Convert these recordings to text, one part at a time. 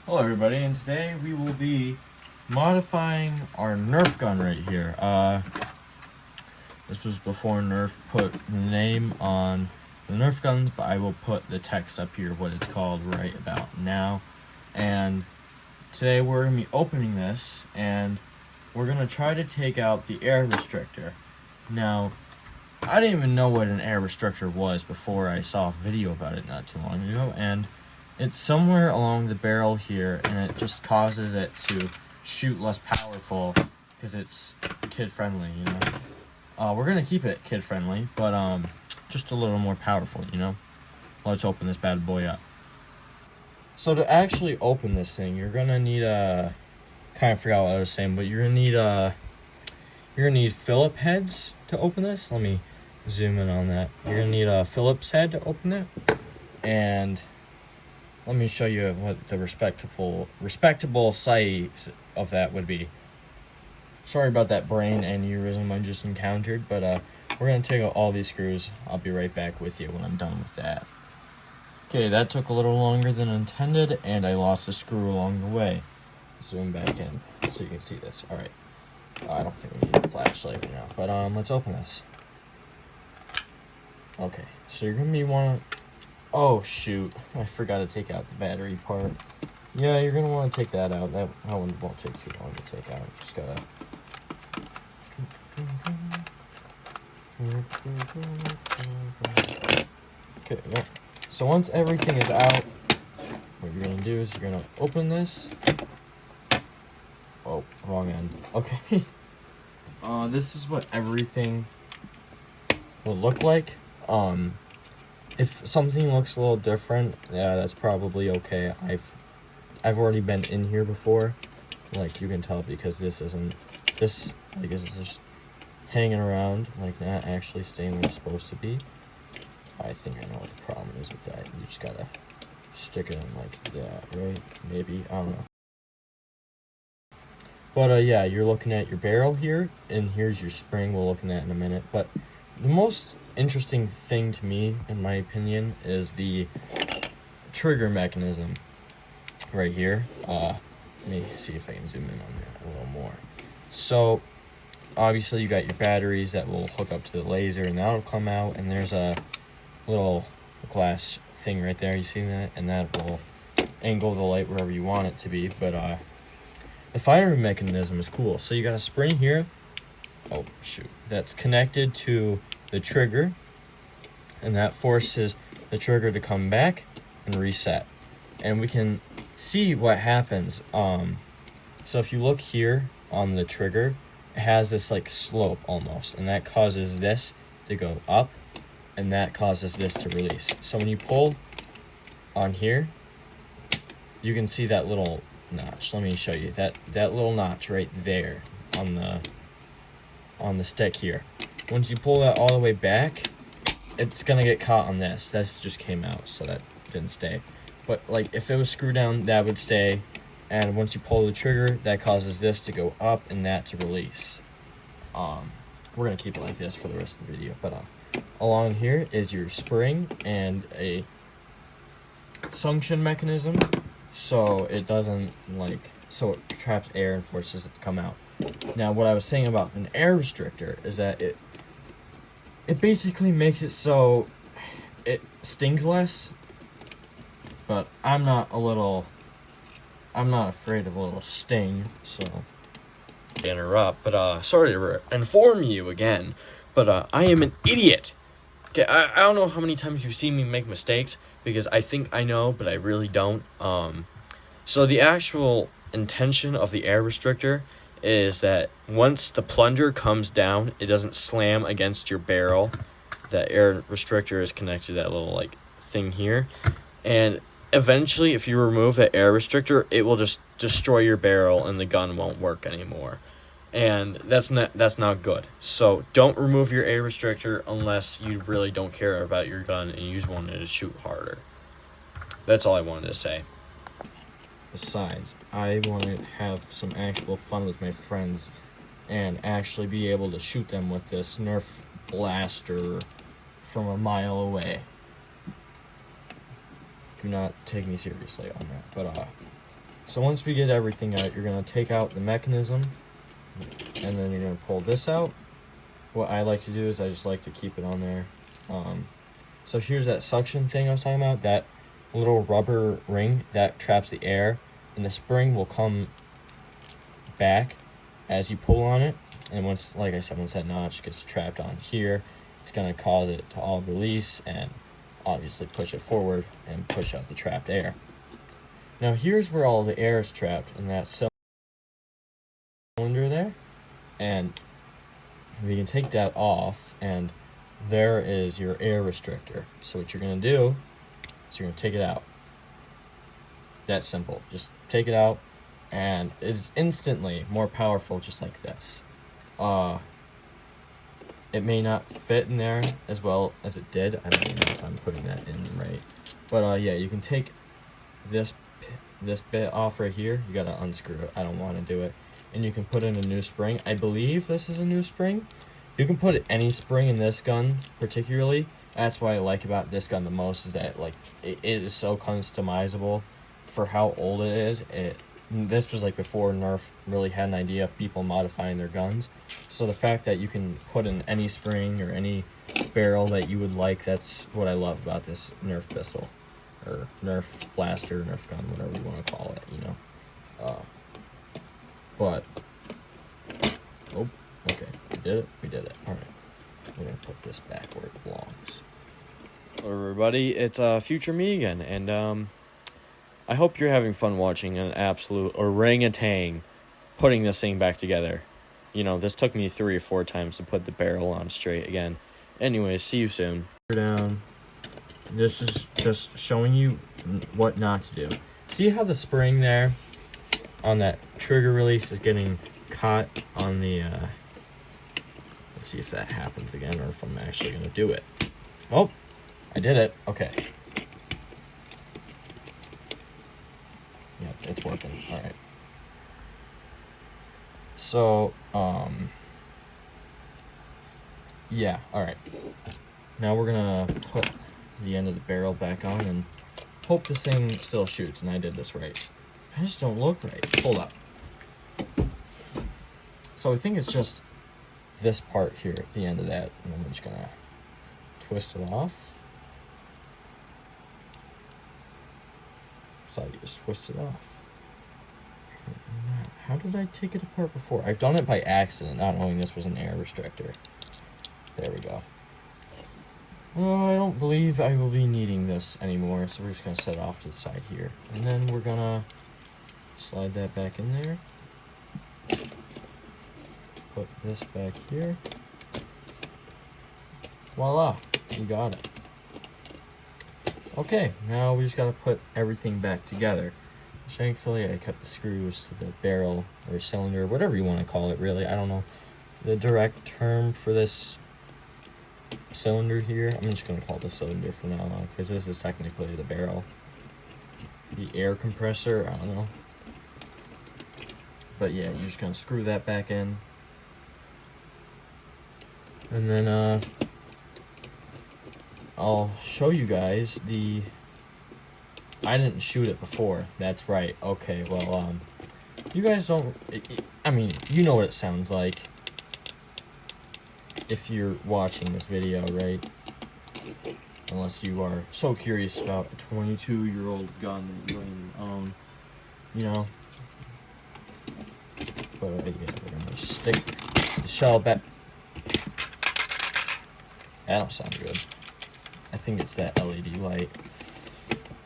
Hello everybody, and today we will be modifying our Nerf gun right here. This was before Nerf put the name on the Nerf guns, but I will put the text up here of what it's called right about now. And today we're going to be opening this, and we're going to try to take out the air restrictor. Now, I didn't even know what an air restrictor was before I saw a video about it not too long ago, and it's somewhere along the barrel here, and it just causes it to shoot less powerful because it's kid-friendly, you know. We're gonna keep it kid-friendly, but just a little more powerful, you know. Let's open this bad boy up. So to actually open this thing, you're gonna need kind of forgot what I was saying, but you're gonna need Phillip heads to open this. Let me zoom in on that. You're gonna need a Phillips head to open it, and let me show you what the respectable size of that would be. Sorry about that brain aneurysm I just encountered, but we're going to take out all these screws. I'll be right back with you when I'm done with that. Okay, that took a little longer than intended, and I lost a screw along the way. Zoom back in so you can see this. Alright, I don't think we need a flashlight right now, but let's open this. Okay, so you're going to want to... Oh shoot, I forgot to take out the battery part. Yeah, you're gonna want to take that out. That one won't take too long to take out. Just gotta... Okay, yeah. So once everything is out, what you're gonna do is you're gonna open this. Oh, wrong end. Okay. This is what everything will look like. If something looks a little different, yeah, that's probably okay. I've already been in here before, like you can tell, because this is just hanging around, like not actually staying where it's supposed to be. I think I know what the problem is with that. You just gotta stick it in like that, right? Maybe, I don't know. But yeah, you're looking at your barrel here, and here's your spring we're looking at in a minute. But the most interesting thing to me, in my opinion, is the trigger mechanism right here. Let me see if I can zoom in on that a little more. So obviously you got your batteries that will hook up to the laser, and that'll come out, and there's a little glass thing right there, you see that? And that will angle the light wherever you want it to be. But the firing mechanism is cool. So you got a spring here. Oh shoot, that's connected to the trigger, and that forces the trigger to come back and reset, and we can see what happens. So if you look here on the trigger, it has this like slope almost, and that causes this to go up, and that causes this to release. So when you pull on here, you can see that little notch. Let me show you that little notch right there on the stick here. Once you pull that all the way back, it's gonna get caught on this. This just came out, so that didn't stay. But like if it was screwed down, that would stay. And once you pull the trigger, that causes this to go up and that to release. We're gonna keep it like this for the rest of the video. But along here is your spring and a suction mechanism, so it doesn't so it traps air and forces it to come out. Now, what I was saying about an air restrictor is that it basically makes it so it stings less, but I'm not afraid of a little sting, so interrupt, but sorry to inform you again, but I am an idiot. Okay, I don't know how many times you've seen me make mistakes, because I think I know, but I really don't. So the actual intention of the air restrictor is that once the plunger comes down, it doesn't slam against your barrel. That air restrictor is connected to that little like thing here, and eventually if you remove that air restrictor, it will just destroy your barrel and the gun won't work anymore, and that's not good. So don't remove your air restrictor unless you really don't care about your gun and you just want it to shoot harder. That's all I wanted to say. Besides, I want to have some actual fun with my friends and actually be able to shoot them with this Nerf blaster from a mile away. Do not take me seriously on that. But So once we get everything out, you're going to take out the mechanism, and then you're going to pull this out. What I like to do is I just like to keep it on there. So here's that suction thing I was talking about, that little rubber ring that traps the air, and the spring will come back as you pull on it. And once, like I said, once that notch gets trapped on here, it's going to cause it to all release and obviously push it forward and push out the trapped air. Now here's where all the air is trapped in that cylinder there, and we can take that off, and there is your air restrictor. So what you're going to do is you're going to take it out. That's simple. Just take it out, and it's instantly more powerful just like this. It may not fit in there as well as it did. I don't know if I'm putting that in right. But yeah, you can take this bit off right here. You got to unscrew it. I don't want to do it. And you can put in a new spring. I believe this is a new spring. You can put any spring in this gun particularly. That's what I like about this gun the most, is that like it is so customizable for how old it is. This was like before Nerf really had an idea of people modifying their guns. So the fact that you can put in any spring or any barrel that you would like, that's what I love about this Nerf pistol. Or Nerf blaster, Nerf gun, whatever you want to call it, you know. But, oh, okay, we did it, alright. We're gonna put this back where it belongs. Hello everybody, it's future me again, and I hope you're having fun watching an absolute orangutan putting this thing back together. You know, this took me 3 or 4 times to put the barrel on straight again. Anyways, see you soon. Down. This is just showing you what not to do. See how the spring there on that trigger release is getting caught on the, let's see if that happens again or if I'm actually going to do it. Oh, I did it. Okay. Yep, it's working. All right. So, yeah, all right. Now we're going to put the end of the barrel back on and hope this thing still shoots, and I did this right. I just don't look right. Hold up. So I think it's just this part here at the end of that, and I'm just gonna twist it off. Thought you just twist it off. How did I take it apart before? I've done it by accident, not knowing this was an air restrictor. There we go. I don't believe I will be needing this anymore, so we're just going to set it off to the side here. And then we're going to slide that back in there. Put this back here. Voila, we got it. Okay, now we just got to put everything back together. Thankfully, I kept the screws to the barrel or cylinder, whatever you want to call it, really. I don't know the direct term for this cylinder here. I'm just going to call it the cylinder for now on, because this is technically the barrel. The air compressor, I don't know. But yeah, you're just going to screw that back in. And then I'll show you guys the... I didn't shoot it before. That's right. Okay, well, you guys don't... I mean, you know what it sounds like if you're watching this video, right? Unless you are so curious about a 22-year-old gun that you don't even own, you know. But yeah, we're gonna stick the shell back. That don't sound good. I think it's that LED light.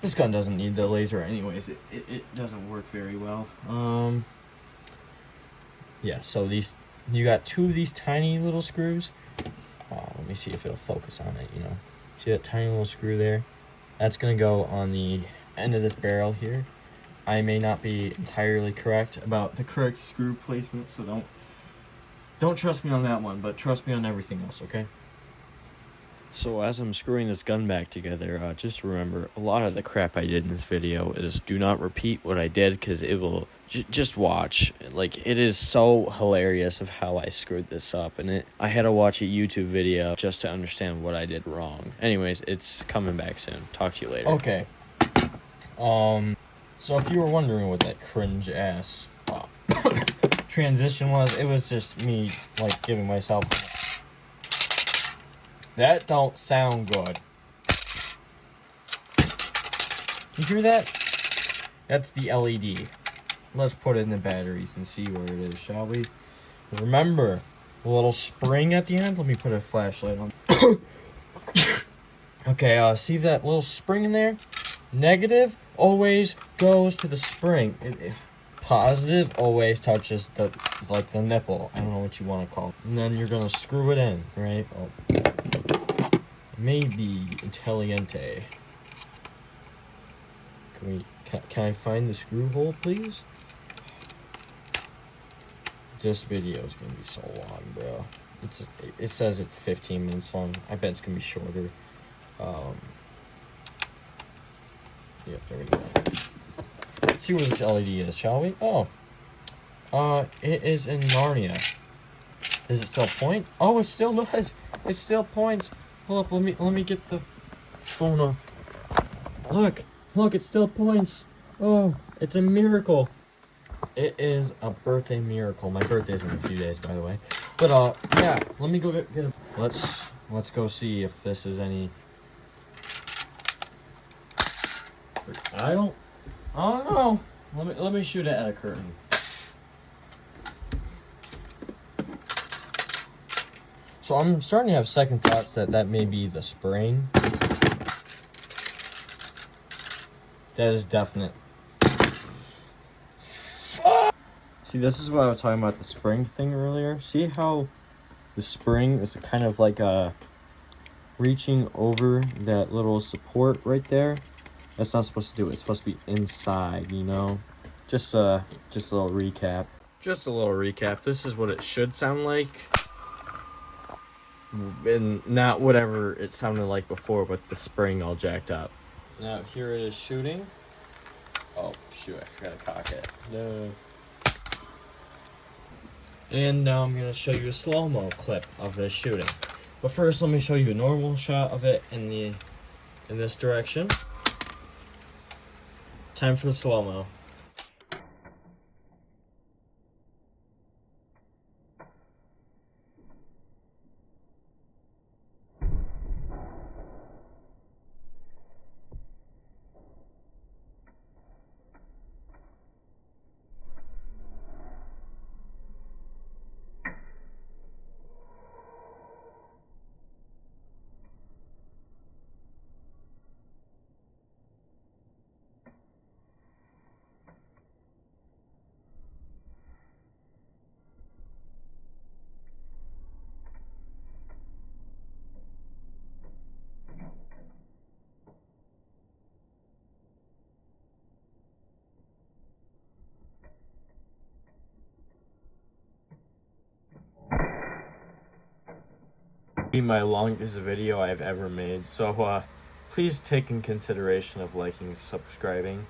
This gun doesn't need the laser anyways. It doesn't work very well. Yeah, so these, you got 2 of these tiny little screws. Let me see if it'll focus on it, you know. See that tiny little screw there? That's gonna go on the end of this barrel here. I may not be entirely correct about the correct screw placement, so don't trust me on that one, but trust me on everything else, okay? So as I'm screwing this gun back together, just remember, a lot of the crap I did in this video is do not repeat what I did, because it will, just watch. Like, it is so hilarious of how I screwed this up, and I had to watch a YouTube video just to understand what I did wrong. Anyways, it's coming back soon. Talk to you later. Okay. So if you were wondering what that cringe ass transition was, it was just me like giving myself. That don't sound good. You hear that? That's the LED. Let's put it in the batteries and see where it is, shall we? Remember, a little spring at the end. Let me put a flashlight on. Okay, see that little spring in there? Negative always goes to the spring. Positive always touches the nipple. I don't know what you want to call it. And then you're gonna screw it in, right? Oh. Maybe Intelligente. Can I find the screw hole, please? This video is gonna be so long, bro. It says it's 15 minutes long. I bet it's gonna be shorter. Yep, there we go. Let's see where this LED is, shall we? Oh, it is in Narnia. Does it still point? Oh, it still does. It still points. Hold up, let me get the phone off. Look, it still points. Oh, it's a miracle. It is a birthday miracle. My birthday's in a few days, by the way. But yeah, let me go get a. Let's go see if this is any. I don't know. Let me shoot it at a curtain. So I'm starting to have second thoughts that may be the spring. That is definite. See, this is what I was talking about, the spring thing earlier. See how the spring is kind of like reaching over that little support right there? That's not supposed to do it. It's supposed to be inside, you know? Just a little recap. Just a little recap. This is what it should sound like. And not whatever it sounded like before with the spring all jacked up. Now, here it is shooting. Oh, shoot, I forgot to cock it. No. And now I'm going to show you a slow-mo clip of this shooting. But first, let me show you a normal shot of it in this direction. Time for the slow-mo. Be my longest video I've ever made, so please take in consideration of liking and subscribing.